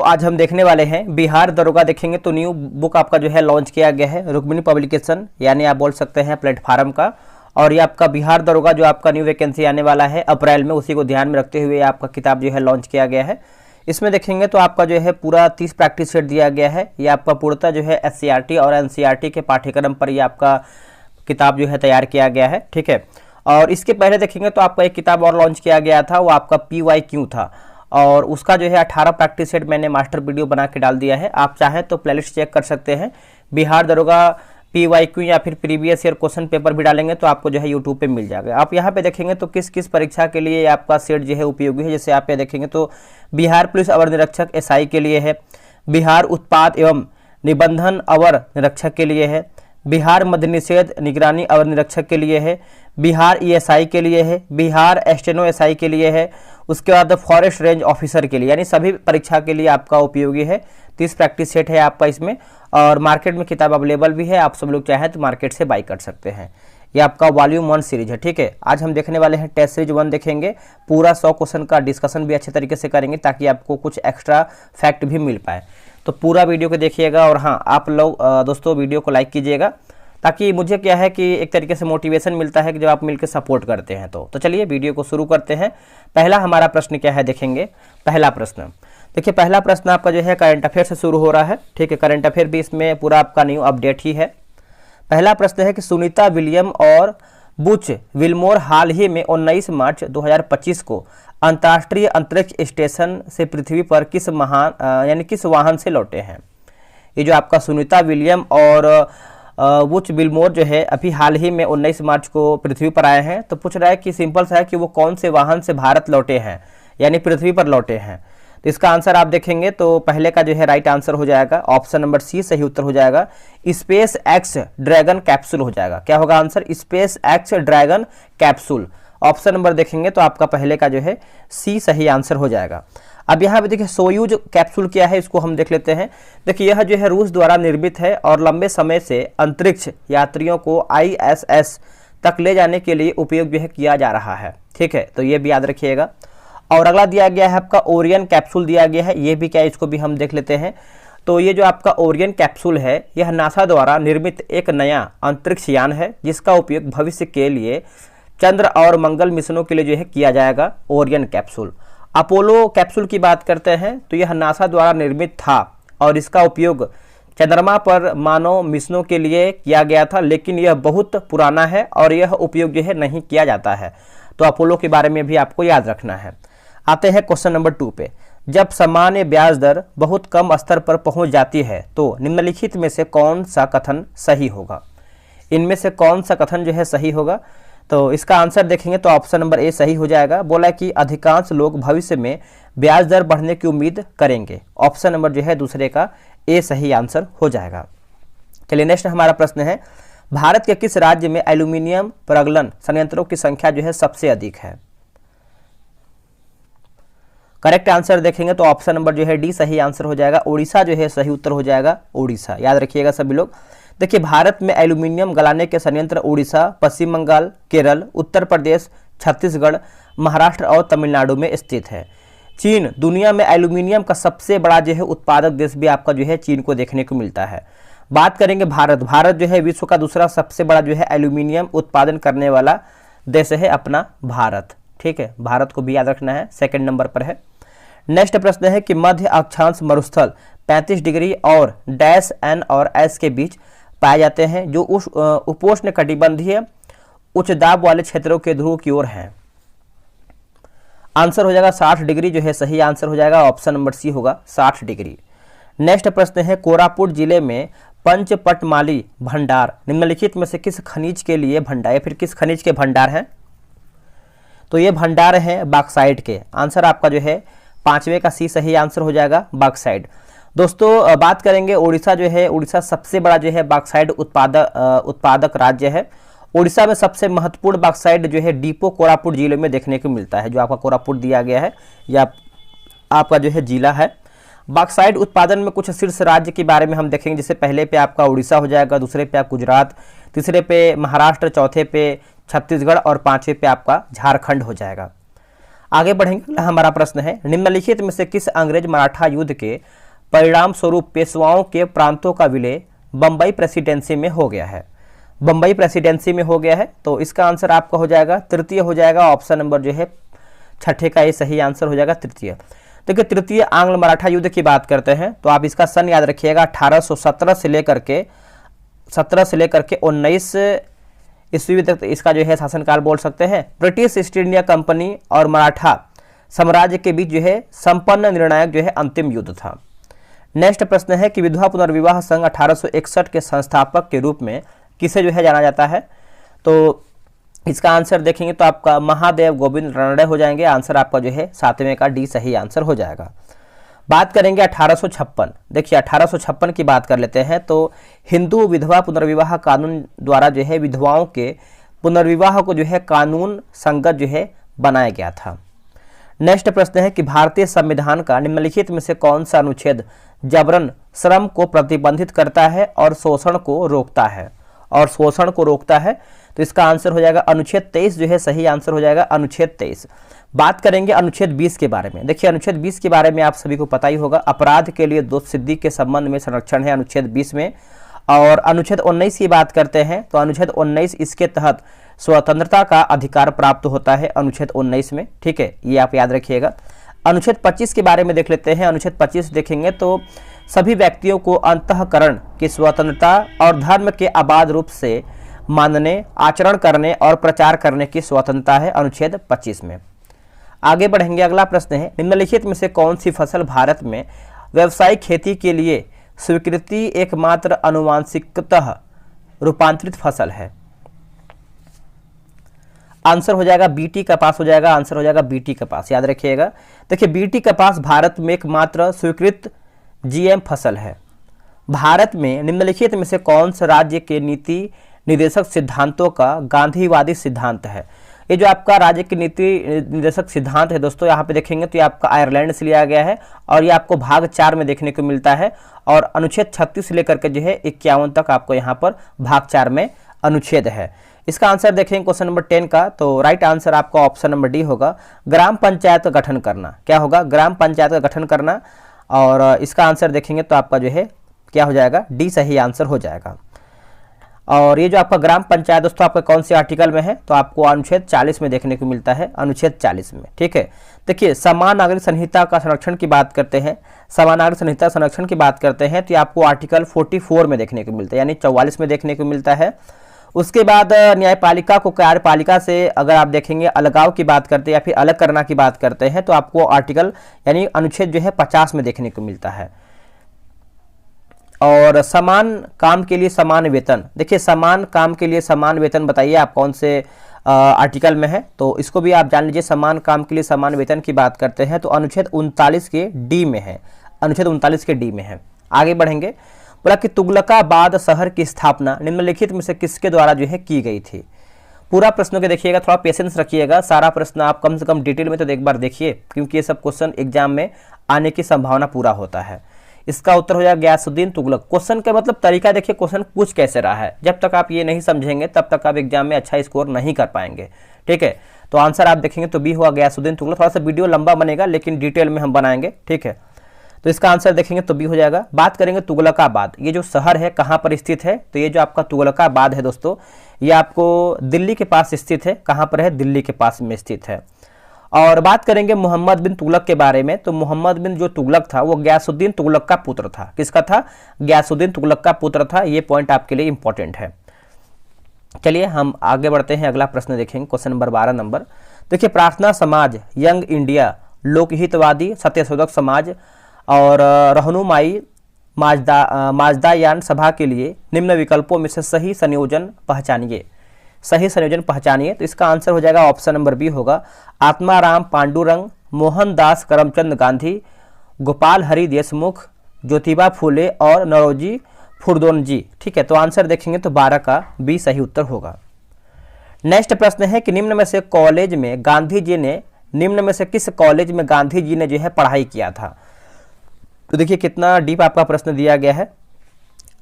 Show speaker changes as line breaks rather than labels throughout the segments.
आज हम देखने वाले हैं बिहार दरोगा। देखेंगे तो न्यू बुक आपका जो है लॉन्च किया गया है रुक्मिणी पब्लिकेशन, यानी आप बोल सकते हैं प्लेटफार्म का। और ये आपका बिहार दरोगा जो आपका न्यू वैकेंसी आने वाला है अप्रैल में, उसी को ध्यान में रखते हुए आपका किताब जो है लॉन्च किया गया है। इसमें देखेंगे तो आपका जो है पूरा 30 प्रैक्टिस सेट दिया गया है। ये आपका पूर्णतः जो है SCRT और NCERT के पाठ्यक्रम पर ये आपका किताब जो है तैयार किया गया है, ठीक है। और इसके पहले देखेंगे तो आपका एक किताब और लॉन्च किया गया था, वो आपका PYQ था, और उसका जो है 18 प्रैक्टिस सेट मैंने मास्टर वीडियो बना के डाल दिया है। आप चाहें तो प्लेलिस्ट चेक कर सकते हैं। बिहार दरोगा PYQ या फिर प्रीवियस ईयर क्वेश्चन पेपर भी डालेंगे तो आपको जो है यूट्यूब पे मिल जाएगा। आप यहाँ पे देखेंगे तो किस किस परीक्षा के लिए आपका सेट जो है उपयोगी है। जैसे आप ये देखेंगे तो बिहार पुलिस अवर निरीक्षक SI के लिए है, बिहार उत्पाद एवं निबंधन अवर निरीक्षक के लिए है, बिहार मद्य निषेध निगरानी अवर निरीक्षक के लिए है, बिहार ESI के लिए है, बिहार स्टेनो SI के लिए है, उसके बाद फॉरेस्ट रेंज ऑफिसर के लिए, यानी सभी परीक्षा के लिए आपका उपयोगी है। 30 प्रैक्टिस सेट है आपका इसमें, और मार्केट में किताब अवेलेबल भी है। आप सब लोग चाहें तो मार्केट से बाई कर सकते हैं। ये आपका वॉल्यूम 1 सीरीज है, ठीक है। आज हम देखने वाले हैं टेस्ट सीरीज 1 देखेंगे। पूरा 100 क्वेश्चन का डिस्कशन भी अच्छे तरीके से करेंगे ताकि आपको कुछ एक्स्ट्रा फैक्ट भी मिल पाए। तो पूरा वीडियो को देखिएगा, और हाँ आप लोग दोस्तों वीडियो को लाइक कीजिएगा, ताकि मुझे क्या है कि एक तरीके से मोटिवेशन मिलता है कि जब आप मिलकर सपोर्ट करते हैं। तो चलिए वीडियो को शुरू करते हैं। पहला हमारा प्रश्न क्या है देखेंगे। पहला प्रश्न देखिए, पहला प्रश्न आपका जो है करंट अफेयर से शुरू हो रहा है, ठीक है। करंट अफेयर भी इसमें पूरा आपका न्यू अपडेट ही है। पहला प्रश्न है कि सुनीता विलियम और बुच विल्मोर हाल ही में 19 मार्च 2025 को अंतर्राष्ट्रीय अंतरिक्ष स्टेशन से पृथ्वी पर किस वाहन से लौटे हैं। ये जो आपका सुनीता विलियम और बुच विल्मोर जो है अभी हाल ही में 19 मार्च को पृथ्वी पर आए हैं। तो पूछ रहा है कि सिंपल सा है कि वो कौन से वाहन से भारत लौटे हैं, यानी पृथ्वी पर लौटे हैं। तो इसका आंसर आप देखेंगे तो पहले का जो है राइट आंसर हो जाएगा, ऑप्शन नंबर C सही उत्तर हो जाएगा। स्पेस एक्स ड्रैगन कैप्सूल हो जाएगा। क्या होगा answer? Space x dragon capsule. Option number देखेंगे तो आपका पहले का जो है C सही आंसर हो जाएगा। अब यहाँ पे देखिए सोयूज कैप्सूल क्या है, इसको हम देख लेते हैं। देखिए यह जो है रूस द्वारा निर्मित है और लंबे समय से अंतरिक्ष यात्रियों को ISS तक ले जाने के लिए उपयोग जो है किया जा रहा है, ठीक है। तो ये भी याद रखिएगा। और अगला दिया गया है आपका ओरियन कैप्सूल दिया गया है। ये भी क्या है, इसको भी हम देख लेते हैं। तो ये जो आपका ओरियन कैप्सूल है, यह नासा द्वारा निर्मित एक नया अंतरिक्ष यान है जिसका उपयोग भविष्य के लिए चंद्र और मंगल मिशनों के लिए जो है किया जाएगा। Orion capsule. अपोलो कैप्सूल की बात करते हैं तो यह नासा द्वारा निर्मित था और इसका उपयोग चंद्रमा पर मानव मिशनों के लिए किया गया था, लेकिन यह बहुत पुराना है और यह उपयोग जो है नहीं किया जाता है। तो अपोलो के बारे में भी आपको याद रखना है। आते हैं क्वेश्चन नंबर 2 पे। जब सामान्य ब्याज दर बहुत कम स्तर पर पहुंच जाती है तो निम्नलिखित में से कौन सा कथन सही होगा। इनमें से कौन सा कथन जो है सही होगा। तो इसका आंसर देखेंगे तो ऑप्शन नंबर A सही हो जाएगा। बोला कि अधिकांश लोग भविष्य में ब्याज दर बढ़ने की उम्मीद करेंगे। ऑप्शन नंबर जो है दूसरे का A सही आंसर हो जाएगा। चलिए नेक्स्ट हमारा प्रश्न है, भारत के किस राज्य में एल्यूमिनियम प्रगलन संयंत्रों की संख्या जो है सबसे अधिक है। करेक्ट आंसर देखेंगे तो ऑप्शन नंबर जो है D सही आंसर हो जाएगा। उड़ीसा जो है सही उत्तर हो जाएगा। उड़ीसा याद रखिएगा सभी लोग। देखिए भारत में एल्यूमिनियम गलाने के संयंत्र उड़ीसा, पश्चिम बंगाल, केरल, उत्तर प्रदेश, छत्तीसगढ़, महाराष्ट्र और तमिलनाडु में स्थित है। चीन दुनिया में एल्यूमिनियम का सबसे बड़ा जो है उत्पादक देश भी आपका जो है चीन को देखने को मिलता है। बात करेंगे भारत जो है विश्व का दूसरा सबसे बड़ा जो है एल्यूमिनियम उत्पादन करने वाला देश है अपना भारत, ठीक है। भारत को भी याद रखना है, सेकंड नंबर पर है। नेक्स्ट प्रश्न है कि मध्य अक्षांश मरुस्थल 35 डिग्री और डैश N और S के बीच पाए जाते हैं, जो उस उपोष्ण कटिबंधीय उच्च दाब वाले क्षेत्रों के ध्रुव की ओर हैं। आंसर हो जाएगा 60 डिग्री जो है सही आंसर हो जाएगा। ऑप्शन नंबर C होगा 60 डिग्री। नेक्स्ट प्रश्न है कोरापुट जिले में पंचपटमाली भंडार निम्नलिखित में से किस खनिज के लिए भंडार या फिर किस खनिज के भंडार हैं। तो ये भंडार है बॉक्साइट के। आंसर आपका जो है 5वें का C सही आंसर हो जाएगा, बॉक्साइट। दोस्तों बात करेंगे उड़ीसा जो है, उड़ीसा सबसे बड़ा जो है बॉक्साइट उत्पादक राज्य है। उड़ीसा में सबसे महत्वपूर्ण बॉक्साइट जो है डिपो कोरापुट जिले में देखने को मिलता है। जो आपका कोरापुट दिया गया है या आपका जो है जिला है। बॉक्साइट उत्पादन में कुछ शीर्ष राज्य के बारे में हम देखेंगे। जैसे पहले पे आपका उड़ीसा हो जाएगा, दूसरे पे आप गुजरात, तीसरे पे महाराष्ट्र, चौथे पे छत्तीसगढ़ और 5वें पे आपका झारखंड हो जाएगा। आगे बढ़ेंगे, अगला हमारा प्रश्न है, निम्नलिखित में से किस अंग्रेज मराठा युद्ध के परिणाम स्वरूप पेशवाओं के प्रांतों का विलय बंबई प्रेसिडेंसी में हो गया है? बंबई प्रेसिडेंसी में हो गया है, तो इसका आंसर आपका हो जाएगा तृतीय हो जाएगा, ऑप्शन नंबर जो है छठे का ये सही आंसर हो जाएगा तृतीय। देखिए तृतीय आंग्ल मराठा युद्ध की बात करते हैं तो आप इसका सन याद रखिएगा 1817 से लेकर के 19 ईस्वी तक इसका जो है शासनकाल बोल सकते हैं। ब्रिटिश ईस्ट इंडिया कंपनी और मराठा साम्राज्य के बीच जो है संपन्न निर्णायक जो है अंतिम युद्ध था। नेक्स्ट प्रश्न है कि विधवा पुनर्विवाह संघ 1861 के संस्थापक के रूप में किसे जो है जाना जाता है? तो इसका आंसर देखेंगे तो आपका महादेव गोविंद रानडे हो जाएंगे। आंसर आपका जो है सातवें का डी सही आंसर हो जाएगा। बात करेंगे 1856। देखिए 1856 की बात कर लेते हैं तो हिंदू विधवा पुनर्विवाह कानून द्वारा जो है विधवाओं के पुनर्विवाह को जो है कानून संगत जो है बनाया गया था। नेक्स्ट प्रश्न है कि भारतीय संविधान का निम्नलिखित में से कौन सा अनुच्छेद जबरन श्रम को प्रतिबंधित करता है और शोषण को रोकता है? तो इसका आंसर हो जाएगा अनुच्छेद 23 जो है सही आंसर हो जाएगा अनुच्छेद 23। बात करेंगे अनुच्छेद 20 के बारे में। देखिए अनुच्छेद 20 के बारे में आप सभी को पता ही होगा, अपराध के लिए दोष सिद्धि के संबंध में संरक्षण है अनुच्छेद 20 में। और अनुच्छेद 19 की बात करते हैं तो अनुच्छेद 19 इसके तहत स्वतंत्रता का अधिकार प्राप्त होता है अनुच्छेद 19 में, ठीक है, ये आप याद रखिएगा। अनुच्छेद 25 के बारे में देख लेते हैं। अनुच्छेद 25 देखेंगे तो सभी व्यक्तियों को अंतःकरण की स्वतंत्रता और धर्म के अबाध रूप से मानने, आचरण करने और प्रचार करने की स्वतंत्रता है अनुच्छेद 25 में। आगे बढ़ेंगे, अगला प्रश्न है, निम्नलिखित में से कौन सी फसल भारत में व्यावसायिक खेती के लिए स्वीकृति एकमात्र आनुवांशिकतः रूपांतरित फसल है? आंसर हो जाएगा बीटी कपास हो जाएगा। आंसर हो जाएगा बीटी कपास, याद रखिएगा। देखिए बीटी कपास भारत में एकमात्र स्वीकृत जीएम फसल है। भारत में निम्नलिखित में से कौन सा राज्य के नीति निर्देशक सिद्धांतों का गांधीवादी सिद्धांत है? ये जो आपका राज्य की नीति निर्देशक सिद्धांत है दोस्तों, यहाँ पे देखेंगे तो ये आपका आयरलैंड से लिया गया है और ये आपको भाग 4 में देखने को मिलता है और अनुच्छेद 36 से लेकर के जो है 51 तक आपको यहाँ पर भाग 4 में अनुच्छेद है। इसका आंसर देखेंगे क्वेश्चन नंबर 10 का, तो राइट आंसर आपका ऑप्शन नंबर डी होगा, ग्राम पंचायत का गठन करना। क्या होगा? ग्राम पंचायत का गठन करना। और इसका आंसर देखेंगे तो आपका जो है क्या हो जाएगा? डी सही आंसर हो जाएगा। और ये जो आपका ग्राम पंचायत दोस्तों आपका कौन से आर्टिकल में है? तो आपको अनुच्छेद 40 में देखने को मिलता है, अनुच्छेद 40 में, ठीक है। देखिए समान नागरिक संहिता का संरक्षण की बात करते हैं, समान नागरिक संहिता संरक्षण की बात करते हैं तो ये आपको आर्टिकल 44 में देखने को मिलता है, यानी 44 में देखने को मिलता है। उसके बाद न्यायपालिका को कार्यपालिका से अगर आप देखेंगे अलगाव की बात करते हैं या फिर अलग करना की बात करते हैं तो आपको आर्टिकल यानी अनुच्छेद जो है 50 में देखने को मिलता है। और समान काम के लिए समान वेतन, देखिए समान काम के लिए समान वेतन बताइए आप कौन से आर्टिकल में है? तो इसको भी आप जान लीजिए, समान काम के लिए समान वेतन की बात करते हैं तो अनुच्छेद 39 के डी में है, अनुच्छेद 39 के डी में है। आगे बढ़ेंगे, बोला कि तुगलकाबाद शहर की स्थापना निम्नलिखित में से किसके द्वारा जो है की गई थी? पूरा प्रश्नों के देखिएगा, थोड़ा पेशेंस रखिएगा, सारा प्रश्न आप कम से कम डिटेल में तो एक बार देखिए क्योंकि ये सब क्वेश्चन एग्जाम में आने की संभावना पूरा होता है। इसका उत्तर हो जाएगा गयासुद्दीन तुगलक। क्वेश्चन का मतलब तरीका देखिए, क्वेश्चन पूछ कैसे रहा है, जब तक आप ये नहीं समझेंगे तब तक आप एग्जाम में अच्छा स्कोर नहीं कर पाएंगे, ठीक है। तो आंसर आप देखेंगे तो बी हुआ गयासुद्दीन तुगलक। थोड़ा सा वीडियो लंबा बनेगा लेकिन डिटेल में हम बनाएंगे, ठीक है। तो इसका आंसर देखेंगे तो बी हो जाएगा। बात करेंगे तुगलकाबाद, ये जो शहर है कहाँ पर स्थित है? तो ये जो आपका तुगलकाबाद है दोस्तों, ये आपको दिल्ली के पास स्थित है। कहाँ पर है? दिल्ली के पास में स्थित है। और बात करेंगे मोहम्मद बिन तुगलक के बारे में, तो मोहम्मद बिन जो तुगलक था वो गयासुद्दीन तुगलक का पुत्र था। किसका था? गयासुद्दीन तुगलक का पुत्र था। ये पॉइंट आपके लिए इंपॉर्टेंट है। चलिए हम आगे बढ़ते हैं, अगला प्रश्न देखेंगे, क्वेश्चन नंबर 12 नंबर। देखिए प्रार्थना समाज, यंग इंडिया, लोकहितवादी, सत्यशोधक समाज और रहनुमाई माजदायान सभा के लिए निम्न विकल्पों में से सही संयोजन पहचानिए। सही संयोजन पहचानिए। तो इसका आंसर हो जाएगा ऑप्शन नंबर बी होगा, आत्माराम पांडुरंग, मोहनदास करमचंद गांधी, गोपाल हरि देशमुख, ज्योतिबा फूले और नरोजी फुरदोनजी, ठीक है। तो आंसर देखेंगे तो 12 का बी सही उत्तर होगा। नेक्स्ट प्रश्न है कि निम्न में से कॉलेज में गांधी जी ने निम्न में से किस कॉलेज में गांधी जी ने जो है पढ़ाई किया था? तो देखिए कितना डीप आपका प्रश्न दिया गया है।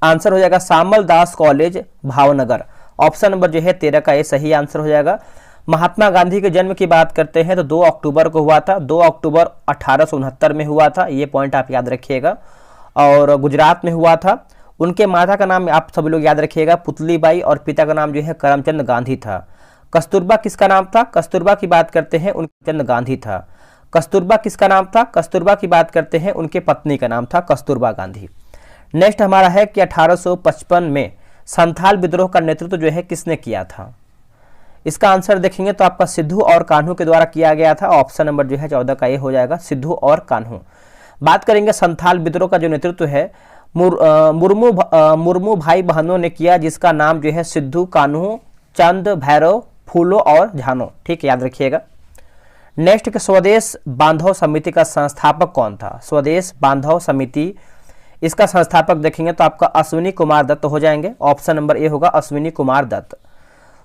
आंसर हो जाएगा सामल दास कॉलेज भावनगर। ऑप्शन नंबर जो है 13 का ये सही आंसर हो जाएगा। महात्मा गांधी के जन्म की बात करते हैं तो 2 अक्टूबर को हुआ था, 2 अक्टूबर 1869 में हुआ था, ये पॉइंट आप याद रखिएगा। और गुजरात में हुआ था। उनके माता का नाम आप सभी लोग याद रखिएगा पुतलीबाई, और पिता का नाम जो है करमचंद गांधी था। कस्तूरबा किसका नाम था? कस्तूरबा की बात करते हैं उनके चंद गांधी था। कस्तूरबा किसका नाम था? कस्तूरबा की बात करते हैं उनके पत्नी का नाम था कस्तूरबा गांधी। नेक्स्ट हमारा है कि 1855 में संथाल विद्रोह का नेतृत्व जो है किसने किया था? इसका आंसर देखेंगे तो आपका सिद्धू और कान्हू के द्वारा किया गया था। ऑप्शन नंबर जो है 14 का ये हो जाएगा, सिद्धू और कान्हू। बात करेंगे संथाल विद्रोह का जो नेतृत्व है मुर्मू भाई बहनों ने किया, जिसका नाम जो है सिद्धू, कान्हू, चंद, भैरव, फूलो और झानो। ठीक है, याद रखिएगा। नेक्स्ट के स्वदेश बांधव समिति का संस्थापक कौन था? स्वदेश बांधव समिति, इसका संस्थापक देखेंगे तो आपका अश्विनी कुमार दत्त हो जाएंगे। ऑप्शन नंबर ए होगा अश्विनी कुमार दत्त।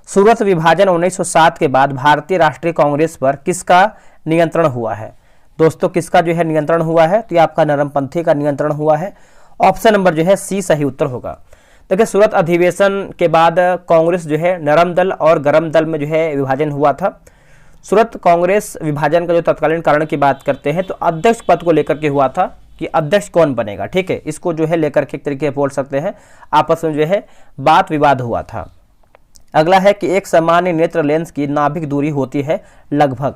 सूरत विभाजन 1907 के बाद भारतीय राष्ट्रीय कांग्रेस पर किसका नियंत्रण हुआ है? दोस्तों किसका जो है नियंत्रण हुआ है? तो ये आपका नरमपंथी का नियंत्रण हुआ है। ऑप्शन नंबर जो है सी सही उत्तर होगा। देखिए सूरत अधिवेशन के बाद कांग्रेस जो है नरम दल और गरम दल में जो है विभाजन हुआ था। सूरत कांग्रेस विभाजन का जो तत्कालीन कारण की बात करते हैं तो अध्यक्ष पद को लेकर के हुआ था कि अध्यक्ष कौन बनेगा। ठीक है, इसको जो है लेकर के एक तरीके बोल सकते हैं आपस में जो है बात विवाद हुआ था। अगला है कि एक सामान्य नेत्र लेंस की नाभिक दूरी होती है लगभग,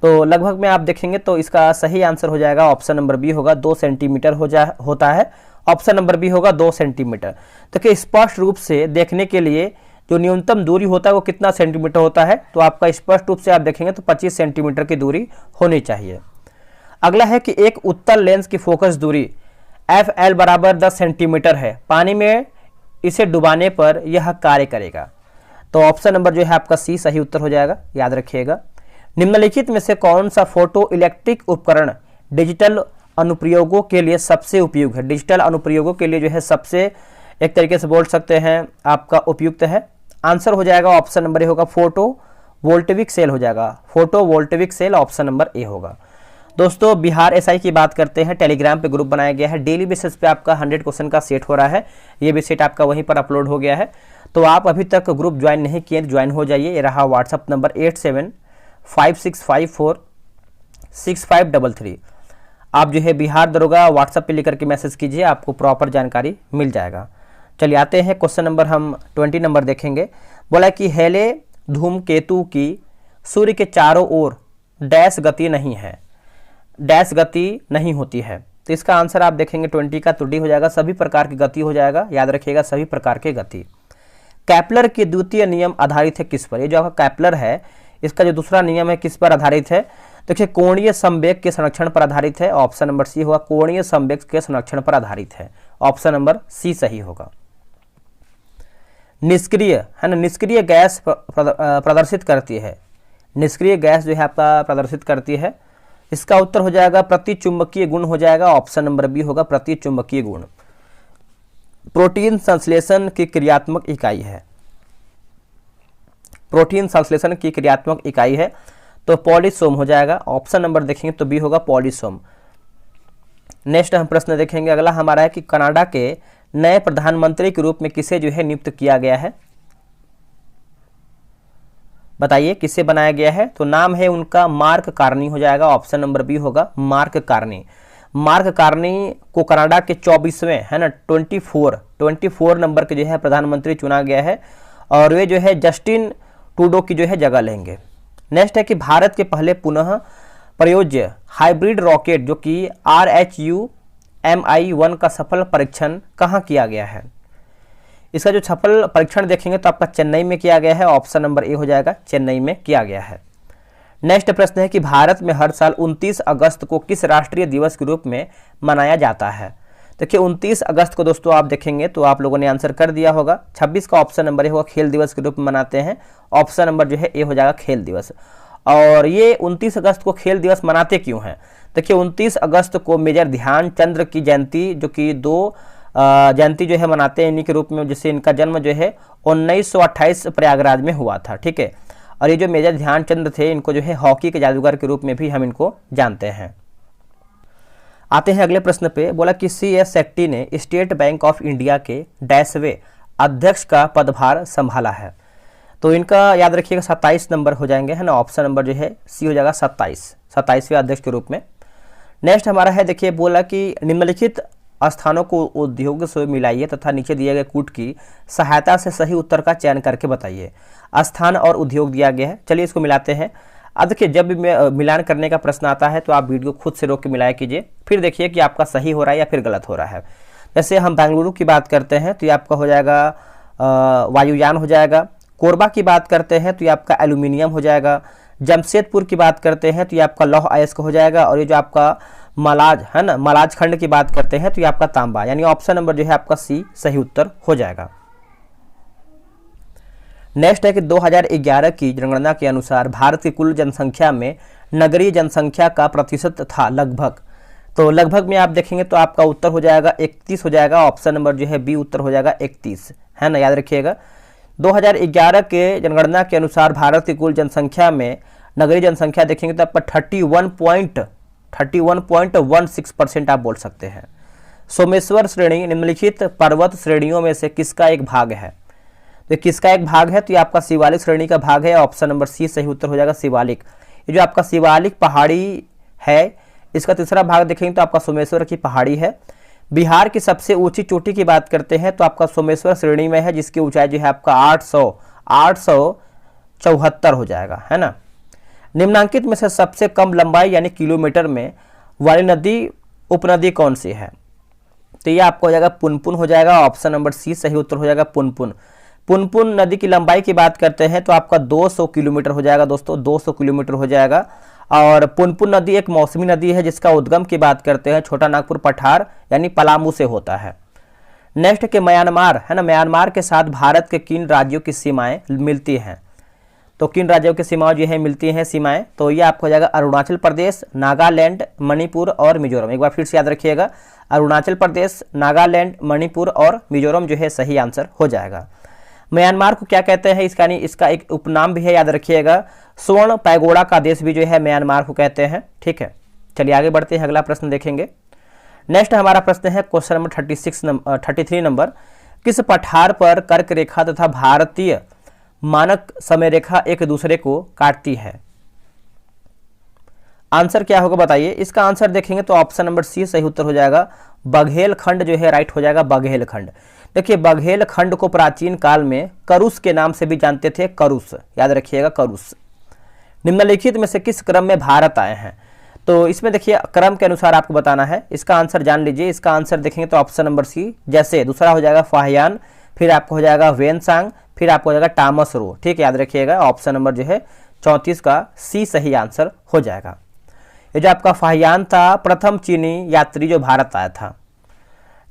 तो लगभग में आप देखेंगे तो इसका सही आंसर हो जाएगा ऑप्शन नंबर बी होगा 2 सेंटीमीटर होता है। ऑप्शन नंबर बी होगा 2 सेंटीमीटर। तो कि स्पष्ट रूप से देखने के लिए जो न्यूनतम दूरी होता है वो कितना सेंटीमीटर होता है? तो आपका स्पष्ट रूप से आप देखेंगे तो 25 सेंटीमीटर की दूरी होनी चाहिए। अगला है कि एक उत्तल लेंस की फोकस दूरी FL बराबर 10 सेंटीमीटर है, पानी में इसे डुबाने पर यह कार्य करेगा। तो ऑप्शन नंबर जो है आपका सी सही उत्तर हो जाएगा, याद रखिएगा। निम्नलिखित में से कौन सा फोटो इलेक्ट्रिक उपकरण डिजिटल अनुप्रयोगों के लिए सबसे उपयुक्त है? डिजिटल अनुप्रयोगों के लिए जो है सबसे एक तरीके से बोल सकते हैं आपका उपयुक्त है। आंसर हो जाएगा ऑप्शन नंबर ए होगा फोटो वोल्टेविक सेल हो जाएगा, photo voltaic cell option number A होगा। दोस्तों बिहार एसआई की बात करते हैं, टेलीग्राम पे ग्रुप बनाया गया है, डेली बेसिस पे आपका 100 क्वेश्चन का सेट हो रहा है। ये भी सेट आपका वहीं पर अपलोड हो गया है, तो आप अभी तक ग्रुप ज्वाइन नहीं किए तो ज्वाइन हो जाइए। ये रहा व्हाट्सअप नंबर 8756546533। आप जो है बिहार दरोगा व्हाट्सअप पे लेकर के मैसेज कीजिए, आपको प्रॉपर जानकारी मिल जाएगा। चलिए आते हैं क्वेश्चन नंबर हम 20 नंबर देखेंगे। बोला कि हेले धूमकेतु की सूर्य के चारों ओर डैश गति नहीं है, डैश गति नहीं होती है। तो इसका आंसर आप देखेंगे 20 का त्रुटि हो जाएगा, सभी प्रकार की गति हो जाएगा, याद रखिएगा सभी प्रकार की गति। कैपलर के द्वितीय नियम आधारित है किस पर? ये जो आपका कैपलर है इसका जो दूसरा नियम है किस पर आधारित है? देखिए कोणीय संवेग के संरक्षण पर आधारित है। ऑप्शन नंबर सी होगा, कोणीय संवेग के संरक्षण पर आधारित है। ऑप्शन नंबर सी सही होगा। निष्क्रिय है ना, निष्क्रिय गैस प्रदर्शित करती है, निष्क्रिय गैस जो है आपका प्रदर्शित करती है। इसका उत्तर हो जाएगा प्रतिचुंबकीय गुण हो जाएगा। ऑप्शन नंबर बी होगा प्रतिचुंबकीय गुण। प्रोटीन संश्लेषण की क्रियात्मक इकाई है, प्रोटीन संश्लेषण की क्रियात्मक इकाई है तो पॉलीसोम हो जाएगा। ऑप्शन नंबर देखेंगे तो बी होगा पॉलीसोम। नेक्स्ट हम प्रश्न देखेंगे, अगला हमारा है कि कनाडा के नए प्रधानमंत्री के रूप में किसे जो है नियुक्त किया गया है? बताइए किसे बनाया गया है? तो नाम है उनका मार्क कार्नी हो जाएगा। ऑप्शन नंबर बी होगा मार्क कार्नी। मार्क कार्नी को कनाडा के 24वें है ना 24 नंबर के जो है प्रधानमंत्री चुना गया है और वे जो है जस्टिन ट्रूडो की जो है जगह लेंगे। नेक्स्ट है कि भारत के पहले पुनः प्रयोज्य हाइब्रिड रॉकेट जो कि RHU-MI-1 का सफल परीक्षण कहाँ किया गया है? इसका जो सफल परीक्षण देखेंगे तो आपका चेन्नई में किया गया है। ऑप्शन नंबर ए हो जाएगा, चेन्नई में किया गया है। नेक्स्ट प्रश्न है कि भारत में हर साल 29 अगस्त को किस राष्ट्रीय दिवस के रूप में मनाया जाता है? देखिए 29 अगस्त को दोस्तों आप देखेंगे तो आप लोगों ने आंसर कर दिया होगा। 26 का ऑप्शन नंबर ए होगा, खेल दिवस के रूप में मनाते हैं। ऑप्शन नंबर जो है ए हो जाएगा खेल दिवस। और ये 29 अगस्त को खेल दिवस मनाते क्यों हैं? देखिए 29 अगस्त को मेजर ध्यानचंद्र की जयंती जो कि 2 जयंती जो है मनाते हैं इन्हीं के रूप में, जिससे इनका जन्म जो है 1928 प्रयागराज में हुआ था। ठीक है, और ये जो मेजर ध्यानचंद्र थे इनको जो है हॉकी के जादूगर के रूप में भी हम इनको जानते हैं। आते हैं अगले प्रश्न पे। बोला कि CS शेट्टी ने स्टेट बैंक ऑफ इंडिया के डैशवे अध्यक्ष का पदभार संभाला है। तो इनका याद रखिएगा 27 नंबर हो जाएंगे, है ना। ऑप्शन नंबर जो है सी हो जाएगा 27वें अध्यक्ष के रूप में। नेक्स्ट हमारा है, देखिए बोला कि निम्नलिखित स्थानों को उद्योग से मिलाइए तथा नीचे दिए गए कूट की सहायता से सही उत्तर का चयन करके बताइए। स्थान और उद्योग दिया गया है, चलिए इसको मिलाते हैं। अब देखिए जब भी मिलान करने का प्रश्न आता है तो आप वीडियो खुद से रोक के मिलाया कीजिए, फिर देखिए कि आपका सही हो रहा है या फिर गलत हो रहा है। जैसे हम बेंगलुरु की बात करते हैं तो ये आपका हो जाएगा वायुयान हो जाएगा। कोरबा की बात करते हैं तो ये आपका एल्यूमिनियम हो जाएगा। जमशेदपुर की बात करते हैं तो ये आपका लौह अयस्क हो जाएगा। और ये जो आपका मलाज है ना, मलाज खंड की बात करते हैं तो ये आपका तांबा, यानी ऑप्शन नंबर जो है आपका सी सही उत्तर हो जाएगा। नेक्स्ट है कि 2011 की जनगणना के अनुसार भारत की कुल जनसंख्या में नगरीय जनसंख्या का प्रतिशत था लगभग। तो लगभग में आप देखेंगे तो आपका उत्तर हो जाएगा 31 हो जाएगा। ऑप्शन नंबर जो है बी उत्तर हो जाएगा 31, है ना, याद रखिएगा। 2011 के जनगणना के अनुसार भारत की कुल जनसंख्या में नगरीय जनसंख्या देखेंगे तो आपका 31.16% आप बोल सकते हैं। सोमेश्वर श्रेणी निम्नलिखित पर्वत श्रेणियों में से किसका एक भाग है? तो किसका एक भाग है? तो ये आपका शिवालिक श्रेणी का भाग है। ऑप्शन नंबर सी सही उत्तर हो जाएगा शिवालिक। ये जो आपका शिवालिक पहाड़ी है, इसका तीसरा भाग देखेंगे तो आपका सोमेश्वर की पहाड़ी है। बिहार की सबसे ऊंची चोटी की बात करते हैं तो आपका सोमेश्वर श्रेणी में है, जिसकी ऊंचाई जो है आपका 874 हो जाएगा, है ना। निम्नांकित में से सबसे कम लंबाई यानी किलोमीटर में वाली नदी उपनदी कौन सी है? तो ये आपको हो जाएगा पुनपुन हो जाएगा। ऑप्शन नंबर सी सही उत्तर हो जाएगा पुनपुन। पुनपुन नदी की लंबाई की बात करते हैं तो आपका 200 किलोमीटर हो जाएगा दोस्तों, 200 किलोमीटर हो जाएगा। और पुनपुन नदी एक मौसमी नदी है जिसका उद्गम की बात करते हैं छोटा नागपुर पठार यानी पलामू से होता है। नेक्स्ट के म्यांमार, है ना, म्यांमार के साथ भारत के किन राज्यों की सीमाएं मिलती हैं? तो किन राज्यों की सीमाएं जो है मिलती हैं सीमाएं? तो ये आपको हो जाएगा अरुणाचल प्रदेश, नागालैंड, मणिपुर और मिजोरम। एक बार फिर से याद रखिएगा, अरुणाचल प्रदेश, नागालैंड, मणिपुर और मिजोरम जो है सही आंसर हो जाएगा। म्यांमार को क्या कहते हैं? इसका एक उपनाम भी है, याद रखिएगा। स्वर्ण पैगोडा का देश भी जो है म्यांमार को कहते हैं, ठीक है। चलिए आगे बढ़ते हैं, अगला प्रश्न देखेंगे। नेक्स्ट हमारा प्रश्न है क्वेश्चन नंबर 33 नंबर। किस पठार पर कर्क रेखा तथा भारतीय मानक समय रेखा एक दूसरे को काटती है? आंसर क्या होगा बताइए। इसका आंसर देखेंगे तो ऑप्शन नंबर सी सही उत्तर हो जाएगा बघेल खंड जो है राइट हो जाएगा, बघेल खंड। देखिए बघेल खंड को प्राचीन काल में करुस के नाम से भी जानते थे, करुस, याद रखिएगा करुस। निम्नलिखित में से किस क्रम में भारत आए हैं? तो इसमें देखिए क्रम के अनुसार आपको बताना है। इसका आंसर जान लीजिए। इसका आंसर देखेंगे तो ऑप्शन नंबर सी, जैसे दूसरा हो जाएगा फाहियान, फिर आपको हो जाएगा वेनसांग, फिर आपको हो जाएगा टामस रो, ठीक है, याद रखिएगा। ऑप्शन नंबर जो है 34 का सी सही आंसर हो जाएगा। ये जो आपका फाहियान था प्रथम चीनी यात्री जो भारत आया था।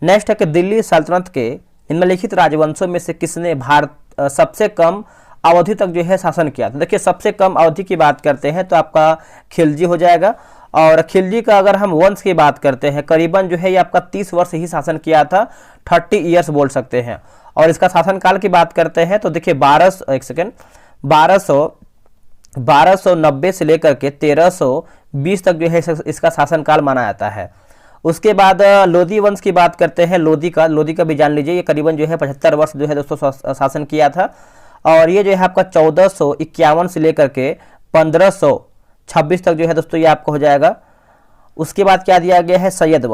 नेक्स्ट है कि दिल्ली सल्तनत के निम्नलिखित राजवंशों में से किसने भारत सबसे कम अवधि तक जो है शासन किया था? देखिए सबसे कम अवधि की बात करते हैं तो आपका खिलजी हो जाएगा। और खिलजी का अगर हम वंश की बात करते हैं करीबन जो है ये आपका 30 वर्ष ही शासन किया था, 30 ईयर्स बोल सकते हैं। और इसका शासनकाल की बात करते हैं तो देखिए 1290 से लेकर के 1320 तक जो है इसका शासनकाल माना जाता है। उसके बाद लोधी वंश की बात करते हैं, लोधी का भी जान लीजिए, ये करीबन जो है 75 वर्ष जो है दोस्तों शासन किया था। और ये जो है आपका 1451 से लेकर के 1526 तक जो है दोस्तों ये आपको हो जाएगा। उसके बाद क्या दिया गया है? सैयद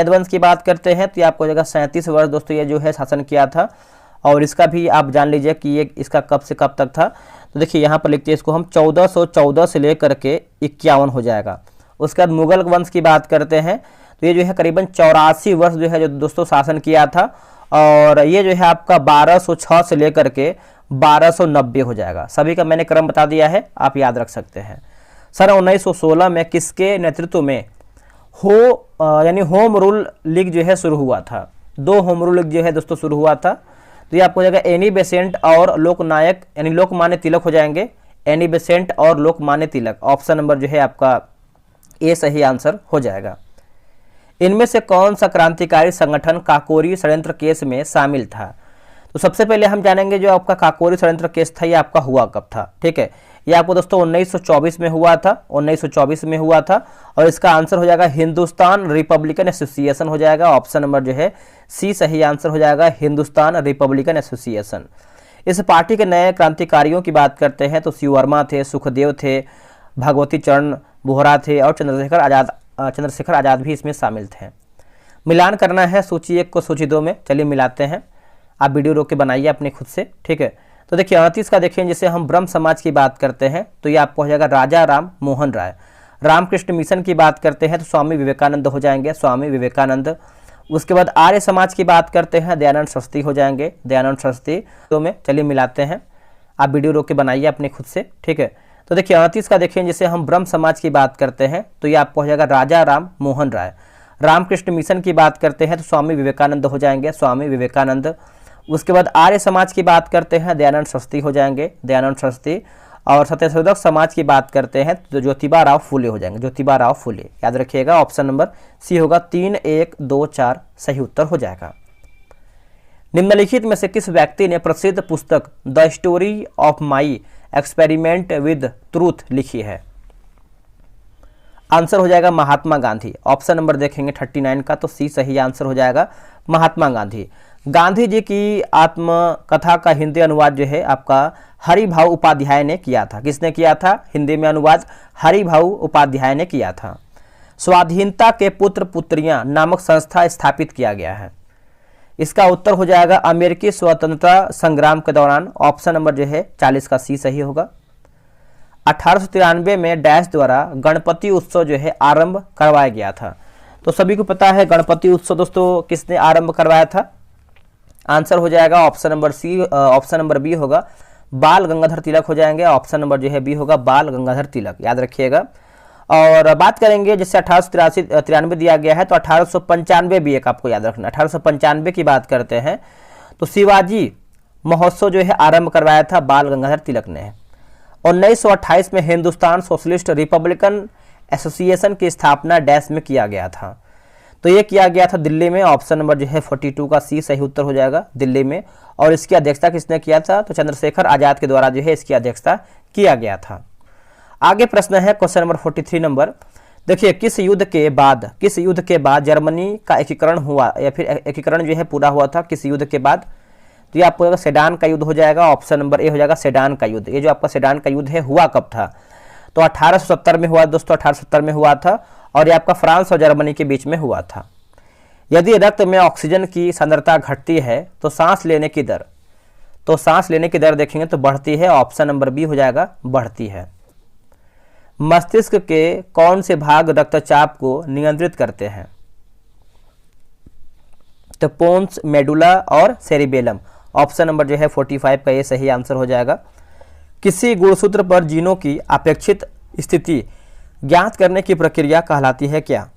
वंश की बात करते हैं तो ये आपको हो जाएगा 37 वर्ष दोस्तों ये जो है शासन किया था। और इसका भी आप जान लीजिए कि ये इसका कब से कब तक था। तो देखिए यहाँ पर लिखते हैं इसको हम 1414 से लेकर के 51 हो जाएगा। उसके बाद मुगल वंश की बात करते हैं तो ये जो है करीबन 84 वर्ष जो है जो दोस्तों शासन किया था। और ये जो है आपका 1206 से लेकर के 1290 हो जाएगा। सभी का मैंने क्रम बता दिया है, आप याद रख सकते हैं। सन 1916 में किसके नेतृत्व में यानी होम रूल लीग जो है शुरू हुआ था? 2 होम रूल लीग जो है दोस्तों शुरू हुआ था। तो ये आपको हो जाएगा एनी बेसेंट और लोकनायक यानी लोकमान्य तिलक हो जाएंगे, एनी बेसेंट और लोकमान्य तिलक। ऑप्शन नंबर जो है आपका ए सही आंसर हो जाएगा। इनमें से कौन सा क्रांतिकारी संगठन काकोरी षड्यंत्र केस में शामिल था? तो सबसे पहले हम जानेंगे जो आपका काकोरी षड्यंत्र केस था ये आपका हुआ कब था, ठीक है। ये आपको दोस्तों 1924 में हुआ था, 1924 में हुआ था। और इसका आंसर हो जाएगा हिंदुस्तान रिपब्लिकन एसोसिएशन हो जाएगा। ऑप्शन नंबर जो है सी सही आंसर हो जाएगा, हिंदुस्तान रिपब्लिकन एसोसिएशन। इस पार्टी के नए क्रांतिकारियों की बात करते हैं तो शिव वर्मा थे, सुखदेव थे, भगवती चरण बोहरा थे और चंद्रशेखर आज़ाद भी इसमें शामिल थे। मिलान करना है सूची 1 को सूची 2 में। चलिए मिलाते हैं, आप वीडियो रोक के बनाइए अपने खुद से, ठीक है। तो देखिए 38 का देखिए, जैसे हम ब्रह्म समाज की बात करते हैं तो ये आपको हो जाएगा राजा राम मोहन राय। रामकृष्ण मिशन की बात करते हैं तो स्वामी विवेकानंद हो जाएंगे, स्वामी विवेकानंद। उसके बाद आर्य समाज की बात करते हैं दयानंद सरस्वती हो जाएंगे, दयानंद सरस्वती। तो में चलिए मिलाते हैं, आप वीडियो रोक के बनाइए अपने खुद से, ठीक है। तो देखिए 38 का देखिए, जैसे हम ब्रह्म समाज की बात करते हैं तो ये आपको हो जाएगा राजा राम मोहन राय। रामकृष्ण मिशन की बात करते हैं तो स्वामी विवेकानंद हो जाएंगे, स्वामी विवेकानंद। उसके बाद आर्य समाज की बात करते हैं दयानंद सरस्वती हो जाएंगे, दयानंद सरस्वती। और सत्यशोधक समाज की बात करते हैं तो ज्योतिबा राव फुले हो जाएंगे, ज्योतिबा राव फुले। याद रखिएगा ऑप्शन नंबर सी होगा, 3, 1, 2, 4 सही उत्तर हो जाएगा। निम्नलिखित में से किस व्यक्ति ने प्रसिद्ध पुस्तक the story of my experiment with truth लिखी है? आंसर हो जाएगा महात्मा गांधी। ऑप्शन नंबर देखेंगे 39 का, तो सी सही आंसर हो जाएगा महात्मा गांधी। गांधी जी की आत्मकथा का हिंदी अनुवाद जो है आपका हरिभाऊ उपाध्याय ने किया था। किसने किया था? हिंदी में अनुवाद हरिभाऊ उपाध्याय ने किया था। स्वाधीनता के पुत्र पुत्रियां नामक संस्था स्थापित किया गया है। इसका उत्तर हो जाएगा अमेरिकी स्वतंत्रता संग्राम के दौरान। ऑप्शन नंबर जो है 40 का सी सही होगा। 1893 में डैश द्वारा गणपति उत्सव जो है आरंभ करवाया गया था। तो सभी को पता है गणपति उत्सव दोस्तों किसने आरंभ करवाया था? आंसर हो जाएगा option number C, option number B होगा, बाल गंगाधर तिलक हो जाएंगे। ऑप्शन नंबर जो है बी होगा, बाल गंगाधर तिलक। याद रखिएगा। और बात करेंगे जैसे 1893 दिया गया है तो 1895 भी एक आपको याद रखना। 1895 की बात करते हैं तो शिवाजी महोत्सव जो है आरंभ करवाया था बाल गंगाधर तिलक ने। 1928 में हिंदुस्तान सोशलिस्ट रिपब्लिकन एसोसिएशन की स्थापना डैश में किया गया था। तो ये किया गया था दिल्ली में। ऑप्शन नंबर जो है 42 का सी सही उत्तर हो जाएगा, दिल्ली में। और इसकी अध्यक्षता किसने किया था? तो चंद्रशेखर आजाद के द्वारा जो है इसकी अध्यक्षता किया गया था। आगे प्रश्न है क्वेश्चन नंबर 43 नंबर। देखिए किस युद्ध के बाद जर्मनी का एकीकरण हुआ या फिर एकीकरण जो है पूरा हुआ था किस युद्ध के बाद? तो ये आपको सेडान का युद्ध हो जाएगा। ऑप्शन नंबर ए हो जाएगा सेडान का युद्ध। ये जो आपका सेडान का युद्ध है हुआ कब था? तो 1870 में हुआ दोस्तों, 1870 में हुआ था। और ये आपका फ्रांस और जर्मनी के बीच में हुआ था। यदि रक्त में ऑक्सीजन की सांद्रता घटती है तो सांस लेने की दर देखेंगे तो बढ़ती है। ऑप्शन नंबर बी हो जाएगा, बढ़ती है। मस्तिष्क के कौन से भाग रक्तचाप को नियंत्रित करते हैं? तो पोन्स, मेडुला और सेरिबेलम। ऑप्शन नंबर जो है 45 का ये सही आंसर हो जाएगा। किसी गुणसूत्र पर जीनों की अपेक्षित स्थिति ज्ञात करने की प्रक्रिया कहलाती है क्या?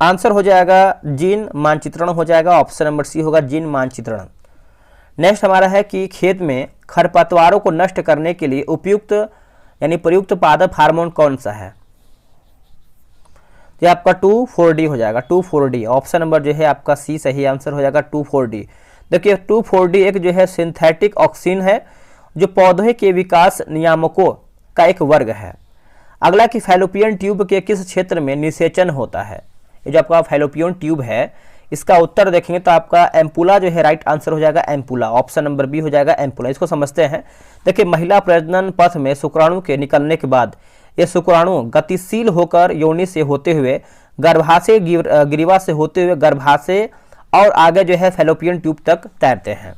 आंसर हो जाएगा जीन मानचित्रण हो जाएगा। ऑप्शन नंबर सी होगा, जीन मानचित्रण। नेक्स्ट हमारा है कि खेत में खरपतवारों को नष्ट करने के लिए उपयुक्त यानी प्रयुक्त पादप हार्मोन कौन सा है? तो आपका 2,4-D हो जाएगा, 2,4-D। ऑप्शन नंबर जो है आपका सी सही आंसर हो जाएगा, 2,4-D। देखिए 2,4-D एक जो है सिंथेटिक ऑक्सीन है जो पौधे के विकास नियामकों का एक वर्ग है। अगला कि फैलोपियन ट्यूब के किस क्षेत्र में निषेचन होता है? ये जो आपका फैलोपियन ट्यूब है इसका उत्तर देखेंगे तो आपका एम्पुला जो है राइट आंसर हो जाएगा, एम्पुला। ऑप्शन नंबर बी हो जाएगा, एम्पुला। इसको समझते हैं। देखिए महिला प्रजनन पथ में शुक्राणु के निकलने के बाद ये शुक्राणु गतिशील होकर योनि से होते हुए गर्भाशय ग्रीवा से होते हुए गर्भाशय और आगे जो है फैलोपियन ट्यूब तक तैरते हैं।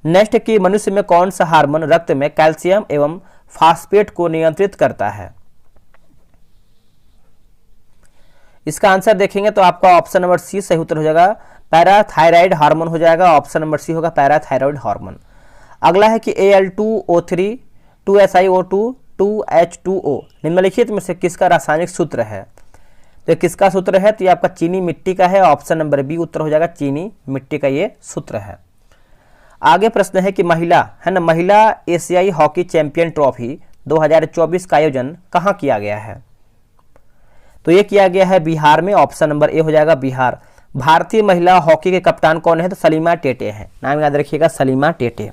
नेक्स्ट कि मनुष्य में कौन सा हार्मोन रक्त में कैल्शियम एवं फास्फेट को नियंत्रित करता है? इसका आंसर देखेंगे तो आपका ऑप्शन नंबर सी सही उत्तर हो जाएगा, पैराथायराइड हार्मोन हो जाएगा। ऑप्शन नंबर सी होगा, पैराथायराइड हार्मोन। अगला है कि Al2O3 2SiO2 2H2O निम्नलिखित में से किसका रासायनिक सूत्र है? तो किसका सूत्र है? तो ये आपका चीनी मिट्टी का है। ऑप्शन नंबर बी उत्तर हो जाएगा, चीनी मिट्टी का ये सूत्र है। आगे प्रश्न है कि महिला एशियाई हॉकी चैंपियन ट्रॉफी 2024 का आयोजन कहाँ किया गया है? तो ये किया गया है बिहार में। ऑप्शन नंबर ए हो जाएगा, बिहार। भारतीय महिला हॉकी के कप्तान कौन है? तो सलीमा टेटे हैं। नाम याद रखिएगा, सलीमा टेटे।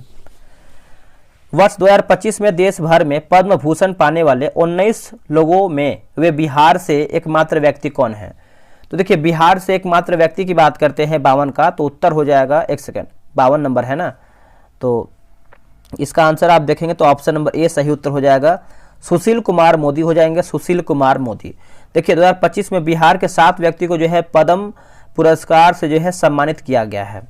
वर्ष 2025 में देश भर में पद्म भूषण पाने वाले 19 लोगों में वे बिहार से एकमात्र व्यक्ति कौन है? तो देखिए बिहार से एकमात्र व्यक्ति की बात करते हैं 52 का, तो उत्तर हो जाएगा, एक सेकेंड, 52 नंबर है ना। तो इसका आंसर आप देखेंगे तो ऑप्शन नंबर ए सही उत्तर हो जाएगा, सुशील कुमार मोदी हो जाएंगे, सुशील कुमार मोदी। देखिए 2025 में बिहार के 7 व्यक्ति को जो है पद्म पुरस्कार से जो है सम्मानित किया गया है।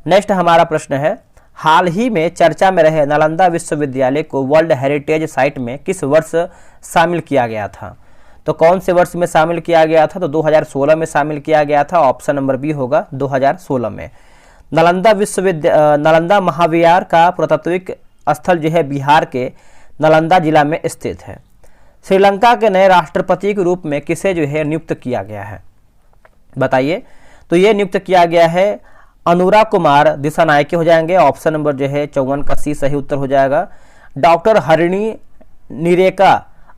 नेक्स्ट हमारा प्रश्न है, हाल ही में चर्चा में रहे नालंदा विश्वविद्यालय को वर्ल्ड हेरिटेज साइट में किस वर्ष शामिल किया गया था? तो कौन से वर्ष में शामिल किया गया था? तो 2016 में शामिल किया गया था। ऑप्शन नंबर बी होगा 2016 में। नालंदा महाविहार का पुरातात्विक स्थल जो है बिहार के नालंदा जिला में स्थित है। श्रीलंका के नए राष्ट्रपति के रूप में किसे जो है नियुक्त किया गया है? बताइए। तो ये नियुक्त किया गया है अनुरा कुमार दिसानायके हो जाएंगे। ऑप्शन नंबर जो है 54 का सी सही उत्तर हो जाएगा। डॉक्टर हरिणी निरेका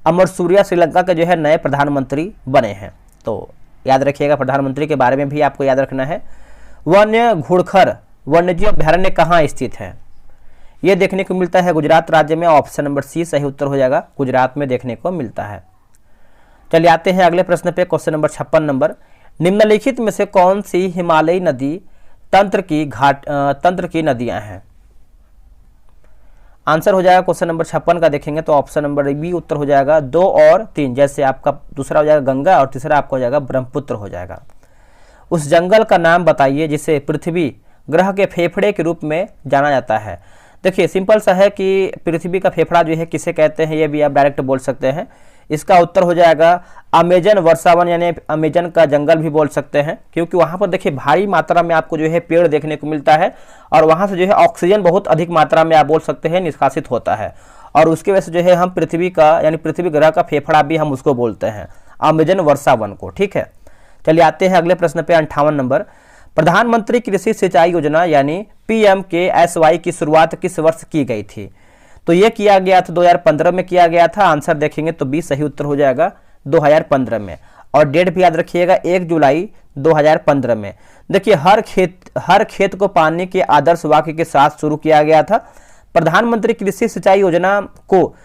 अमरसूरिया श्रीलंका के जो है नए प्रधानमंत्री बने हैं। तो याद रखिएगा, प्रधानमंत्री के बारे में भी आपको याद रखना है। वन्य घुड़खर वन्यजीव अभ्यारण्य कहाँ स्थित है? ये देखने को मिलता है गुजरात राज्य में। ऑप्शन नंबर सी सही उत्तर हो जाएगा, गुजरात में देखने को मिलता है। चलिए आते हैं अगले प्रश्न पे, क्वेश्चन नंबर 56 नंबर। निम्नलिखित में से कौन सी हिमालयी नदी तंत्र की नदियां हैं? आंसर हो जाएगा क्वेश्चन नंबर 56 का देखेंगे तो ऑप्शन नंबर बी उत्तर हो जाएगा 2 और 3। जैसे आपका दूसरा हो जाएगा गंगा और तीसरा आपका हो जाएगा ब्रह्मपुत्र हो जाएगा। उस जंगल का नाम बताइए जिसे पृथ्वी ग्रह के फेफड़े के रूप में जाना जाता है। देखिए सिंपल सा है कि पृथ्वी का फेफड़ा जो है किसे कहते हैं, ये भी आप डायरेक्ट बोल सकते हैं। इसका उत्तर हो जाएगा अमेजन वर्षावन, यानी अमेजन का जंगल भी बोल सकते हैं, क्योंकि वहाँ पर देखिए भारी मात्रा में आपको जो है पेड़ देखने को मिलता है और वहाँ से जो है ऑक्सीजन बहुत अधिक मात्रा में आप बोल सकते हैं निष्कासित होता है, और उसके वजह से जो है हम पृथ्वी का यानी पृथ्वी ग्रह का फेफड़ा भी हम उसको बोलते हैं, अमेजन वर्षावन को। ठीक है, चलिए आते हैं अगले प्रश्न पे 58 नंबर। प्रधानमंत्री कृषि सिंचाई योजना यानी PMKSY की शुरुआत किस वर्ष की गई थी? तो ये किया गया था 2015 में किया गया था। आंसर देखेंगे तो बी सही उत्तर हो जाएगा 2015 में, और डेट भी याद रखिएगा 1 जुलाई 2015 में। देखिए हर खेत को पानी के आदर्श वाक्य के साथ शुरू किया गया था। प्रधानमंत्री कृषि सिंचाई योजना को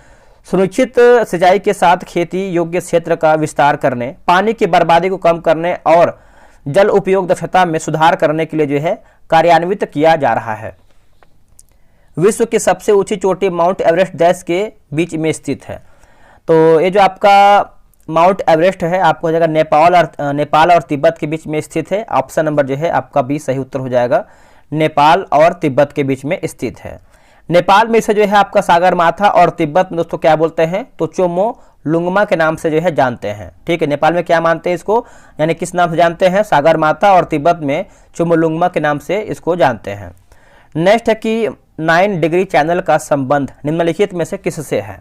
सुनिश्चित सिंचाई के साथ खेती योग्य क्षेत्र का विस्तार करने, पानी की बर्बादी को कम करने और जल उपयोग दक्षता में सुधार करने के लिए जो है कार्यान्वित किया जा रहा है। विश्व की सबसे ऊंची चोटी माउंट एवरेस्ट देश के बीच में स्थित है। तो ये जो आपका माउंट एवरेस्ट है आपको हो जाएगा नेपाल और तिब्बत के बीच में स्थित है। ऑप्शन नंबर जो है आपका बी सही उत्तर हो जाएगा, नेपाल और तिब्बत के बीच में स्थित है। नेपाल में इसे जो है आपका सागर माथा और तिब्बत में दोस्तों क्या बोलते हैं तो चोमो लुंगमा के नाम से जो है जानते हैं। ठीक है, नेपाल में क्या मानते हैं इसको, यानी किस नाम से जानते हैं, सागर माथा, और तिब्बत में चोमोलुंगमा के नाम से इसको जानते हैं। नेक्स्ट है कि 9 डिग्री चैनल का संबंध निम्नलिखित में से किससे है?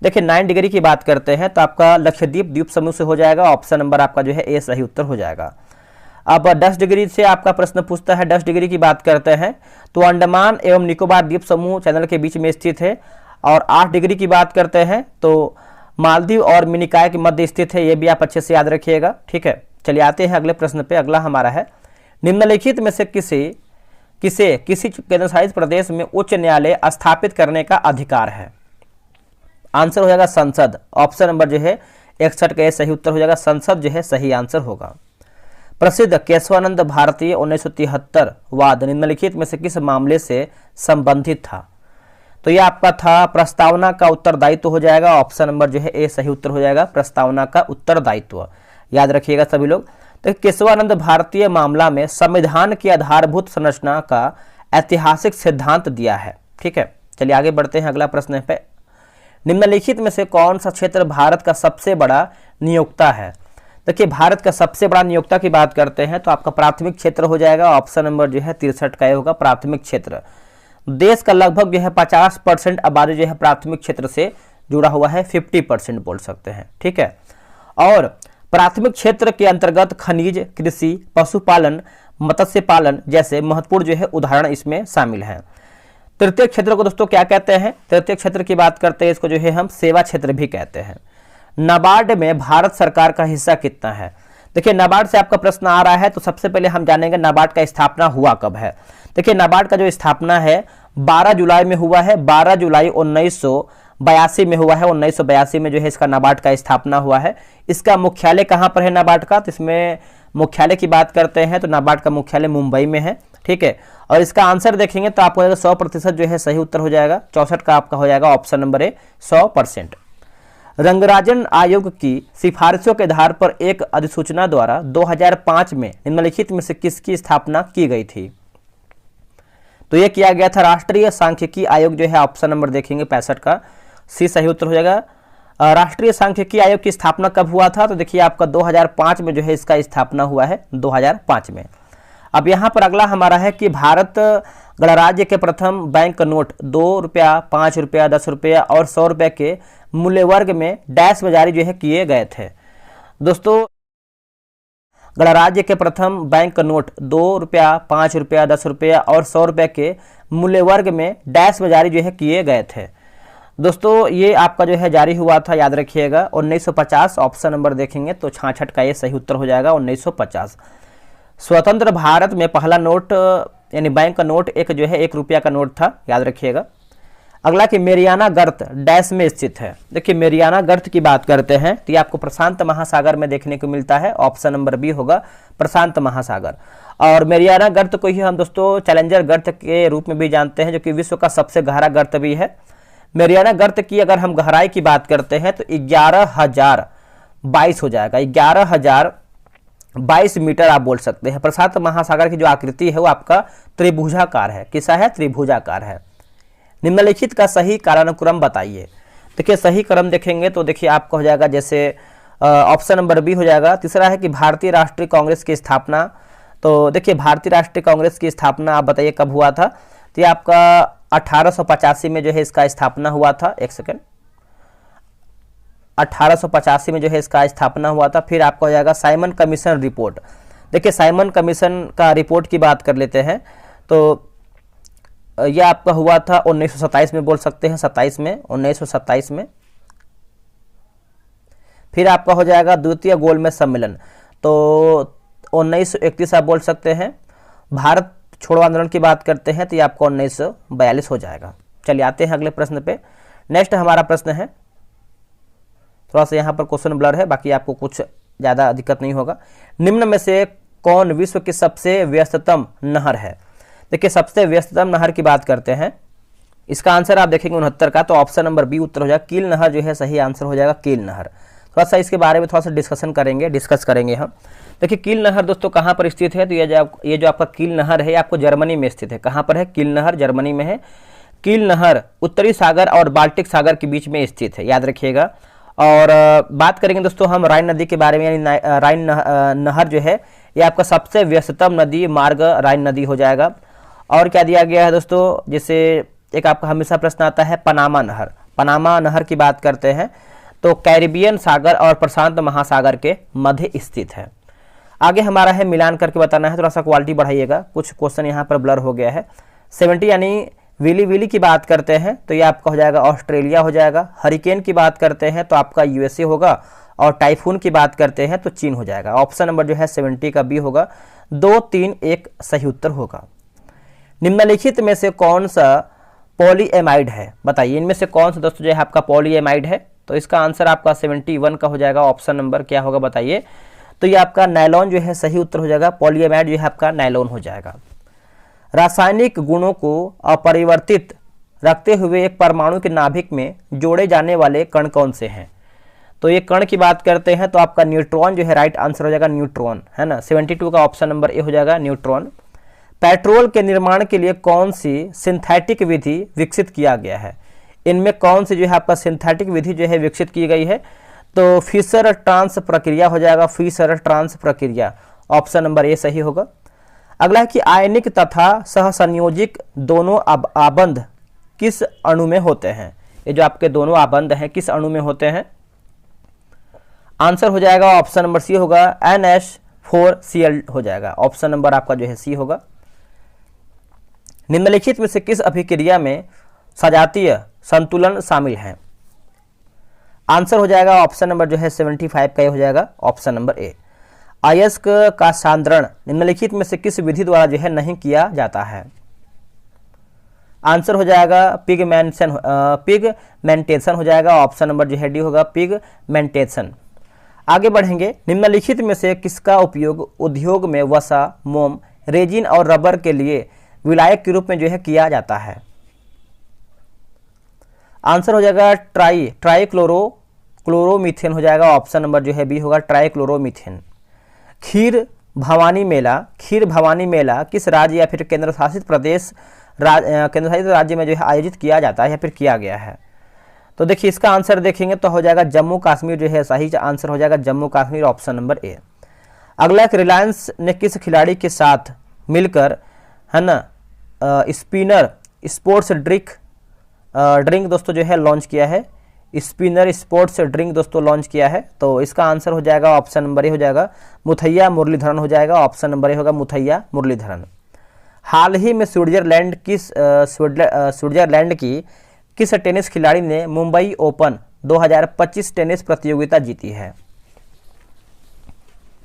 देखिए 9 डिग्री की बात करते हैं तो आपका लक्षद्वीप द्वीप समूह से हो जाएगा। ऑप्शन नंबर आपका जो है ए सही उत्तर हो जाएगा। अब 10 डिग्री से आपका प्रश्न पूछता है, 10 डिग्री की बात करते हैं तो अंडमान एवं निकोबार द्वीप समूह चैनल के बीच में स्थित है। और 8 डिग्री की बात करते हैं तो मालदीव और मिनिकॉय के मध्य स्थित है। ये भी आप अच्छे से याद रखिएगा। ठीक है, चलिए आते हैं अगले प्रश्न पे। अगला हमारा है, निम्नलिखित में से किसे किसी केंद्रशासित प्रदेश में उच्च न्यायालय स्थापित करने का अधिकार है? आंसर हो जाएगा संसद। ऑप्शन नंबर जो है 61 का सही उत्तर हो जाएगा, संसद जो है सही आंसर होगा। प्रसिद्ध केशवानंद भारतीय 1973 वाद निम्नलिखित में से किस मामले से संबंधित था? तो यह आपका था प्रस्तावना का उत्तरदायित्व हो जाएगा। ऑप्शन नंबर जो है ए सही उत्तर हो जाएगा, प्रस्तावना का उत्तरदायित्व। याद रखिएगा सभी लोग। तो केशवानंद भारतीय मामला में संविधान की आधारभूत संरचना का ऐतिहासिक सिद्धांत दिया है। ठीक है, चलिए आगे बढ़ते हैं। अगला प्रश्न पे, निम्नलिखित में से कौन सा क्षेत्र भारत का सबसे बड़ा नियोक्ता है? देखिए भारत का सबसे बड़ा नियोक्ता की बात करते हैं तो आपका प्राथमिक क्षेत्र हो जाएगा। ऑप्शन नंबर जो है 63 का होगा, प्राथमिक क्षेत्र। देश का लगभग जो है 50% आबादी जो है प्राथमिक क्षेत्र से जुड़ा हुआ है, 50% बोल सकते हैं। ठीक है, और प्राथमिक क्षेत्र के अंतर्गत खनिज, कृषि, पशुपालन, मत्स्य पालन जैसे महत्वपूर्ण जो है उदाहरण इसमें शामिल हैं। तृतीय क्षेत्र को दोस्तों क्या कहते हैं? तृतीय क्षेत्र की बात करते हैं इसको जो है हम सेवा क्षेत्र भी कहते हैं। नाबार्ड में भारत सरकार का हिस्सा कितना है? देखिए नाबार्ड से आपका प्रश्न आ रहा है तो सबसे पहले हम जानेंगे नाबार्ड का स्थापना हुआ कब है। देखिए नाबार्ड का जो स्थापना है 12 जुलाई में हुआ है, 12 जुलाई 1982 में हुआ है। 1982 में जो है इसका नाबार्ड का स्थापना हुआ है। इसका मुख्यालय कहाँ पर है नाबार्ड का? तो इसमें मुख्यालय की बात करते हैं तो नाबार्ड का मुख्यालय मुंबई में है। ठीक है। और इसका आंसर देखेंगे तो आपको 100% जो है सही उत्तर हो जाएगा। 64 का आपका हो जाएगा ऑप्शन नंबर ए 100%। रंगराजन आयोग की सिफारिशों के आधार पर एक अधिसूचना द्वारा 2005 में निम्नलिखित में से किसकी स्थापना की गई थी? तो यह किया गया था राष्ट्रीय सांख्यिकी आयोग जो है, ऑप्शन नंबर देखेंगे 65 का सी सही उत्तर हो जाएगा। राष्ट्रीय सांख्यिकी आयोग की स्थापना कब हुआ था? तो देखिए आपका 2005 में जो है इसका स्थापना हुआ है, 2005 में। अब यहाँ पर अगला हमारा है कि भारत गणराज्य के प्रथम बैंक नोट 2 रुपया, 5 रुपया, 10 रुपया और 100 रुपये के मूल्य वर्ग में डैश में जारी जो है किए गए थे। दोस्तों गणराज्य के प्रथम बैंक नोट 2 रुपया, 5 रुपया, 10 रुपया और 100 रुपये के मूल्य वर्ग में डैश में जारी जो है किए गए थे। दोस्तों ये आपका जो है जारी हुआ था, याद रखिएगा 1950, ऑप्शन नंबर देखेंगे तो 66 का ये सही उत्तर हो जाएगा 1950। स्वतंत्र भारत में पहला नोट यानी बैंक का नोट एक जो है 1 रुपया का नोट था, याद रखिएगा। अगला कि मेरियाना गर्त डैश में स्थित है। देखिए मेरियाना गर्त की बात करते हैं तो ये आपको प्रशांत महासागर में देखने को मिलता है, ऑप्शन नंबर बी होगा प्रशांत महासागर। और मेरियाना गर्त को ही हम दोस्तों चैलेंजर गर्त के रूप में भी जानते हैं, जो कि विश्व का सबसे गहरा गर्त भी है। मेरियाना गर्त की अगर हम गहराई की बात करते हैं तो 11,022 हो जाएगा, 11,022 मीटर आप बोल सकते हैं। प्रशांत महासागर की जो आकृति है वो आपका त्रिभुजाकार है। किसा है? त्रिभुजाकार है। निम्नलिखित का सही कालानुक्रम बताइए। देखिए सही क्रम देखेंगे तो देखिए आपका हो जाएगा जैसे ऑप्शन नंबर बी हो जाएगा। तीसरा है कि भारतीय राष्ट्रीय कांग्रेस की स्थापना। तो देखिए भारतीय राष्ट्रीय कांग्रेस की स्थापना आप बताइए कब हुआ था? तो ये आपका 1885 में जो है इसका स्थापना हुआ था। एक सेकेंड, 1885 में जो है इसका स्थापना हुआ था। फिर आपका हो जाएगा साइमन कमीशन रिपोर्ट। देखिए साइमन कमीशन का रिपोर्ट की बात कर लेते हैं तो यह आपका हुआ था 1927 में, बोल सकते हैं 27 में, 1927 में। फिर आपका हो जाएगा द्वितीय गोलमेज सम्मेलन तो 1931 आप बोल सकते हैं। भारत छोड़ो आंदोलन की बात करते हैं तो ये आपका 1942 हो जाएगा। चलिए आते हैं अगले प्रश्न पे। नेक्स्ट हमारा प्रश्न है, थोड़ा सा यहाँ पर क्वेश्चन ब्लर है, बाकी आपको कुछ ज़्यादा दिक्कत नहीं होगा। निम्न में से कौन विश्व की सबसे व्यस्ततम नहर है? देखिए सबसे व्यस्ततम नहर की बात करते हैं, इसका आंसर आप देखेंगे 69 का, तो ऑप्शन नंबर बी उत्तर हो जाएगा। कील नहर जो है सही आंसर हो जाएगा, कील नहर। थोड़ा सा इसके बारे में थोड़ा सा डिस्कस करेंगे हम। देखिए कील नहर दोस्तों कहाँ पर स्थित है? तो ये जो आपका कील नहर है आपको जर्मनी में स्थित है। कहाँ पर है? कील नहर जर्मनी में है। कील नहर उत्तरी सागर और बाल्टिक सागर के बीच में स्थित है, याद रखिएगा। और बात करेंगे दोस्तों हम राइन नदी के बारे में, यानी राइन नहर जो है ये आपका सबसे व्यस्ततम नदी मार्ग राइन नदी हो जाएगा। और क्या दिया गया है दोस्तों, जैसे एक आपका हमेशा प्रश्न आता है पनामा नहर। पनामा नहर की बात करते हैं तो कैरिबियन सागर और प्रशांत महासागर के मध्य स्थित है। आगे हमारा है मिलान करके बताना है, थोड़ा सा क्वालिटी बढ़ाइएगा, कुछ क्वेश्चन यहाँ पर ब्लर हो गया है। 70 यानी विली विली की बात करते हैं तो ये आपका हो जाएगा ऑस्ट्रेलिया हो जाएगा। हरिकेन की बात करते हैं तो आपका यूएसए होगा। और टाइफून की बात करते हैं तो चीन हो जाएगा। ऑप्शन नंबर जो है 70 का बी होगा। 2, 3, 1 सही उत्तर होगा। निम्नलिखित में से कौन सा पॉलीएमाइड है? बताइए इनमें से कौन सा दोस्तों जो है आपका पॉलीएमाइड है? तो इसका आंसर आपका 71 का हो जाएगा। ऑप्शन नंबर क्या होगा बताइए? तो ये आपका नायलॉन जो है सही उत्तर हो जाएगा। पॉलीएमाइड जो है आपका नायलॉन हो जाएगा। रासायनिक गुणों को अपरिवर्तित रखते हुए एक परमाणु के नाभिक में जोड़े जाने वाले कण कौन से हैं? तो ये कण की बात करते हैं तो आपका न्यूट्रॉन जो है राइट आंसर हो जाएगा, न्यूट्रॉन है ना। 72 का ऑप्शन नंबर ए हो जाएगा, न्यूट्रॉन। पेट्रोल के निर्माण के लिए कौन सी सिंथेटिक विधि विकसित किया गया है? इनमें कौन सी जो है आपका सिंथेटिक विधि जो है विकसित की गई है? तो फिशर ट्रांस प्रक्रिया हो जाएगा, फिशर ट्रांस प्रक्रिया। ऑप्शन नंबर ए सही होगा। अगला है कि आयनिक तथा सहसंयोजिक दोनों आबंध किस अणु में होते हैं? ये जो आपके दोनों आबंध हैं किस अणु में होते हैं? आंसर हो जाएगा ऑप्शन नंबर सी होगा, NH4Cl हो जाएगा। ऑप्शन नंबर आपका जो है सी होगा। निम्नलिखित में से किस अभिक्रिया में सजातीय संतुलन शामिल है? आंसर हो जाएगा ऑप्शन नंबर जो है 75 का हो जाएगा, ऑप्शन नंबर ए। अयस्क का सांद्रण निम्नलिखित में से किस विधि द्वारा जो है नहीं किया जाता है? आंसर हो जाएगा पिगमेंटेशन हो जाएगा। ऑप्शन नंबर जो है डी होगा, पिगमेंटेशन। आगे बढ़ेंगे। निम्नलिखित में से किसका उपयोग उद्योग में वसा, मोम, रेजिन और रबर के लिए विलायक के रूप में जो है किया जाता है? आंसर हो जाएगा क्लोरोमीथेन हो जाएगा। ऑप्शन नंबर जो है बी होगा, ट्राइक्लोरोमीथेन। खीर भवानी मेला किस राज्य या फिर केंद्र शासित राज्य में जो है आयोजित किया जाता है या फिर किया गया है? तो देखिए इसका आंसर देखेंगे तो हो जाएगा जम्मू कश्मीर जो है सही आंसर हो जाएगा जम्मू कश्मीर, ऑप्शन नंबर ए। अगला एक, रिलायंस ने किस खिलाड़ी के साथ मिलकर है ना स्पिनर स्पोर्ट्स ड्रिंक दोस्तों जो है लॉन्च किया है? स्पिनर स्पोर्ट्स ड्रिंक दोस्तों लॉन्च किया है। तो इसका आंसर हो जाएगा ऑप्शन नंबर ए हो जाएगा मुथैया मुरलीधरन हो जाएगा। ऑप्शन नंबर ए होगा मुथैया मुरलीधरन। हाल ही में स्विट्जरलैंड की किस टेनिस खिलाड़ी ने मुंबई ओपन 2025 टेनिस प्रतियोगिता जीती है?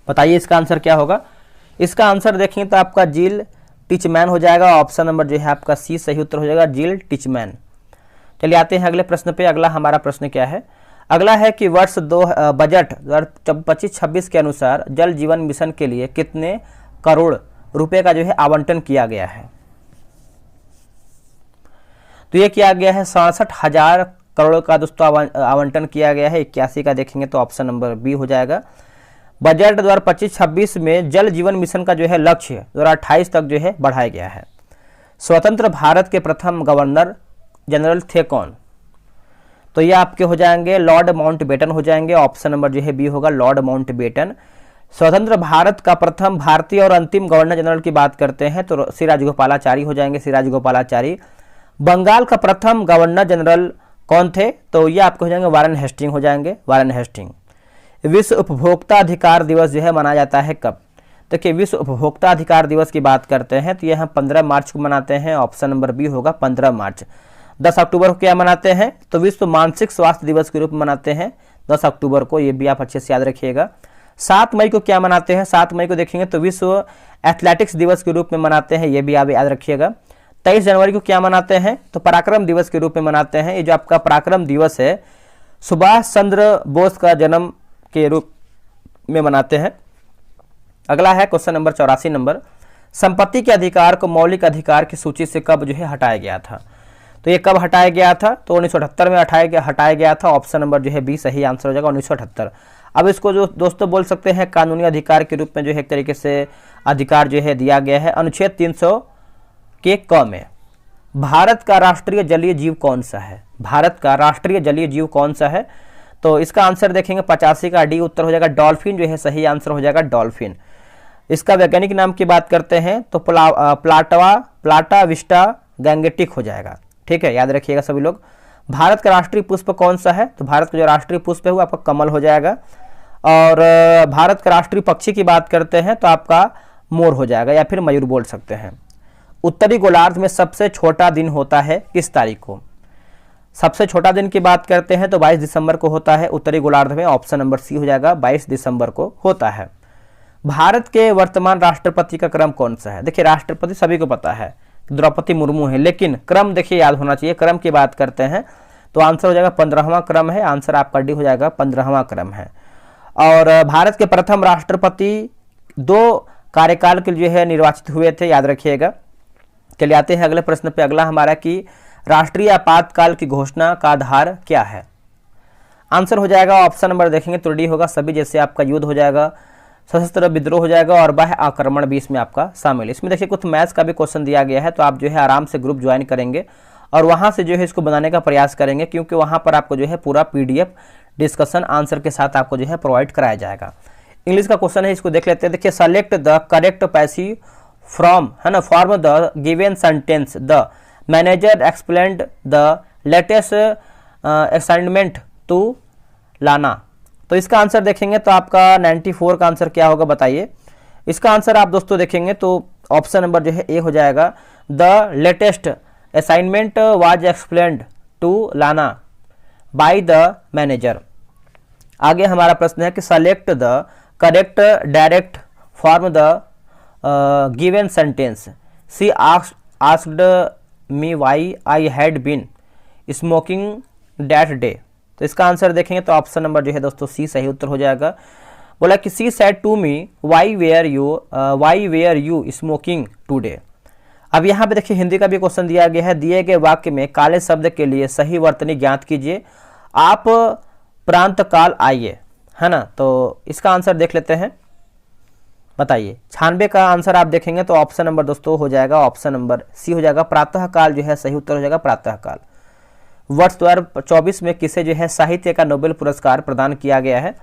बताइए इसका आंसर क्या होगा? इसका आंसर देखेंगे तो आपका जिल टिचमैन हो जाएगा। ऑप्शन नंबर जो है आपका सी सही उत्तर हो जाएगा, जिल टिचमैन। चलिए आते हैं अगले प्रश्न पे। अगला हमारा प्रश्न क्या है? अगला है कि वर्ष बजट 2025-26 के अनुसार जल जीवन मिशन के लिए कितने करोड़ रुपए का जो है आवंटन किया गया है? तो ये किया गया है 67,000 करोड़ का दोस्तों आवंटन किया गया है। 81 का देखेंगे तो ऑप्शन नंबर बी हो जाएगा। बजट 2025-26 में जल जीवन मिशन का जो है लक्ष्य 2028 तक जो है बढ़ाया गया है। स्वतंत्र भारत के प्रथम गवर्नर जनरल थे कौन? तो ये आपके हो जाएंगे लॉर्ड माउंटबेटन हो जाएंगे। ऑप्शन नंबर जो है बी होगा, लॉर्ड माउंटबेटन। स्वतंत्र भारत का प्रथम भारतीय और अंतिम गवर्नर जनरल की बात करते हैं तो श्री राजगोपालाचारी हो जाएंगे, श्री राजगोपालाचारी। बंगाल का प्रथम गवर्नर जनरल कौन थे? तो ये आपके हो जाएंगे वारेन हेस्टिंग हो जाएंगे, वारेन हेस्टिंग। विश्व उपभोक्ता अधिकार दिवस जो है मनाया जाता है कब? देखिए विश्व उपभोक्ता अधिकार दिवस की बात करते हैं तो ये हम 15 मार्च को मनाते हैं। ऑप्शन नंबर बी होगा 15 मार्च। 10 अक्टूबर को क्या मनाते हैं? तो विश्व मानसिक स्वास्थ्य दिवस के रूप में मनाते हैं 10 अक्टूबर को, ये भी आप अच्छे से याद रखिएगा। 7 मई को क्या मनाते हैं? 7 मई को देखेंगे तो विश्व एथलेटिक्स दिवस के रूप में मनाते हैं, ये भी आप याद रखिएगा। 23 जनवरी को क्या मनाते हैं? तो पराक्रम दिवस के रूप में मनाते हैं। ये जो आपका पराक्रम दिवस है सुभाष चंद्र बोस का जन्म के रूप में मनाते हैं। अगला है क्वेश्चन नंबर 84 नंबर, संपत्ति के अधिकार को मौलिक अधिकार की सूची से कब जो है हटाया गया था? तो ये कब हटाया गया था? तो 1978 में हटाया गया था। ऑप्शन नंबर जो है बी सही आंसर हो जाएगा, 1978। अब इसको जो दोस्तों बोल सकते हैं कानूनी अधिकार के रूप में जो है एक तरीके से अधिकार जो है दिया गया है। अनुच्छेद 300 के क में भारत का राष्ट्रीय जलीय जीव कौन सा है? भारत का राष्ट्रीय जलीय जीव कौन सा है? तो इसका आंसर देखेंगे 85 का डी उत्तर हो जाएगा, डॉल्फिन जो है सही आंसर हो जाएगा, डॉल्फिन। इसका वैज्ञानिक नाम की बात करते हैं तो प्लाटा विस्टा गैंगेटिक हो जाएगा। ठीक है, याद रखिएगा सभी लोग। भारत का राष्ट्रीय पुष्प कौन सा है? तो भारत का जो राष्ट्रीय पुष्प है वो आपका कमल हो जाएगा। और भारत का राष्ट्रीय पक्षी की बात करते हैं तो आपका मोर हो जाएगा या फिर मयूर बोल सकते हैं। उत्तरी गोलार्ध में सबसे छोटा दिन होता है किस तारीख को? सबसे छोटा दिन की बात करते हैं तो 22 दिसंबर को होता है उत्तरी गोलार्ध में। ऑप्शन नंबर सी हो जाएगा, 22 दिसंबर को होता है। भारत के वर्तमान राष्ट्रपति का क्रम कौन सा है? देखिए राष्ट्रपति सभी को पता है द्रौपदी मुर्मू है, लेकिन क्रम देखिए याद होना चाहिए। क्रम की बात करते हैं तो आंसर हो जाएगा 15वां क्रम है। आंसर आपका डी हो जाएगा, 15वां क्रम है। और भारत के प्रथम राष्ट्रपति 2 कार्यकाल के लिए जो है निर्वाचित हुए थे, याद रखिएगा। चलिए आते हैं अगले प्रश्न पे। अगला हमारा कि राष्ट्रीय आपातकाल की घोषणा का आधार क्या है? आंसर हो जाएगा ऑप्शन नंबर देखेंगे तो डी होगा, सभी जैसे आपका युद्ध हो जाएगा, सशस्त्र विद्रोह हो जाएगा और बाह्य आक्रमण भी इसमें आपका शामिल है। इसमें देखिए कुछ मैथ्स का भी क्वेश्चन दिया गया है तो आप जो है आराम से ग्रुप ज्वाइन करेंगे और वहां से जो है इसको बनाने का प्रयास करेंगे, क्योंकि वहां पर आपको जो है पूरा पीडीएफ डिस्कशन आंसर के साथ आपको जो है प्रोवाइड कराया जाएगा। इंग्लिश का क्वेश्चन है, इसको देख लेते हैं। देखिए select the correct passive from है ना form the given sentence the manager explained the latest assignment to Lana. तो इसका आंसर देखेंगे तो आपका 94 का आंसर क्या होगा बताइए। इसका आंसर आप दोस्तों देखेंगे तो ऑप्शन नंबर जो है ए हो जाएगा, the latest assignment was explained to Lana by the manager. आगे हमारा प्रश्न है कि select the correct direct form the given sentence she asked me why I had been smoking that day. तो इसका आंसर देखेंगे तो ऑप्शन नंबर जो है दोस्तों सी सही उत्तर हो जाएगा। बोला कि she said to me why were you smoking today. अब यहाँ पे देखिए हिंदी का भी क्वेश्चन दिया गया है, दिए गए वाक्य में काले शब्द के लिए सही वर्तनी ज्ञात कीजिए। आप प्रांत काल आइए, है ना। तो इसका आंसर देख लेते हैं, बताइए। 96 का आंसर आप देखेंगे तो ऑप्शन नंबर दोस्तों हो जाएगा ऑप्शन नंबर सी हो जाएगा, प्रातः काल जो है सही उत्तर हो जाएगा प्रातः काल। वर्ष 2024 में किसे जो है साहित्य का नोबेल पुरस्कार प्रदान किया गया है।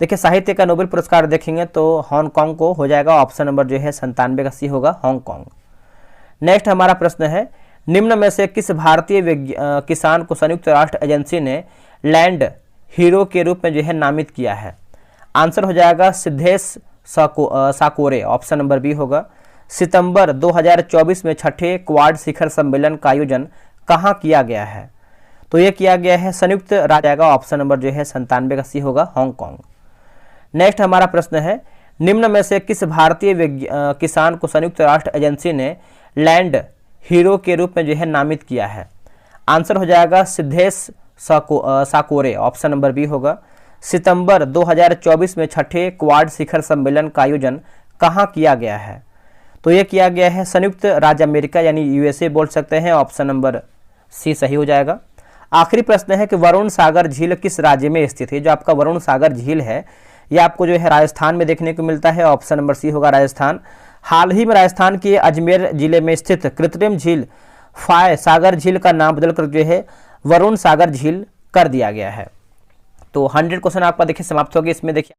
देखिए साहित्य का नोबेल पुरस्कार देखेंगे तो हांगकांग को हो जाएगा, ऑप्शन नंबर जो है 97 का सी होगा हांगकांग। नेक्स्ट हमारा प्रश्न है, निम्न में से किस भारतीय किसान को संयुक्त राष्ट्र एजेंसी ने लैंड हीरो के रूप में जो है नामित किया है। आंसर हो जाएगा Siddhesh Sakore, option number B होगा। सितंबर 2024 में छठे क्वाड शिखर सम्मेलन का आयोजन कहाँ किया गया है। तो ये किया गया है संयुक्त राज्य, आएगा ऑप्शन नंबर जो है 97 का सी होगा हांगकांग। नेक्स्ट हमारा प्रश्न है, निम्न में से किस भारतीय किसान को संयुक्त राष्ट्र एजेंसी ने लैंड हीरो के रूप में जो है नामित किया है। आंसर हो जाएगा Siddhesh Sakore, option number B होगा। सितंबर 2024 में छठे क्वाड शिखर सम्मेलन का आयोजन कहाँ किया गया है। तो ये किया गया है संयुक्त राज्य अमेरिका यानी यूएसए बोल सकते हैं, ऑप्शन नंबर सी सही हो जाएगा। आखिरी प्रश्न है कि वरुण सागर झील किस राज्य में स्थित है। जो आपका वरुण सागर झील है ये आपको जो है राजस्थान में देखने को मिलता है, ऑप्शन नंबर सी होगा राजस्थान। हाल ही में राजस्थान के अजमेर जिले में स्थित कृत्रिम झील फाय सागर झील का नाम बदलकर जो है वरुण सागर झील कर दिया गया है। तो 100 क्वेश्चन आपका देखिए समाप्त हो गया। इसमें देखिए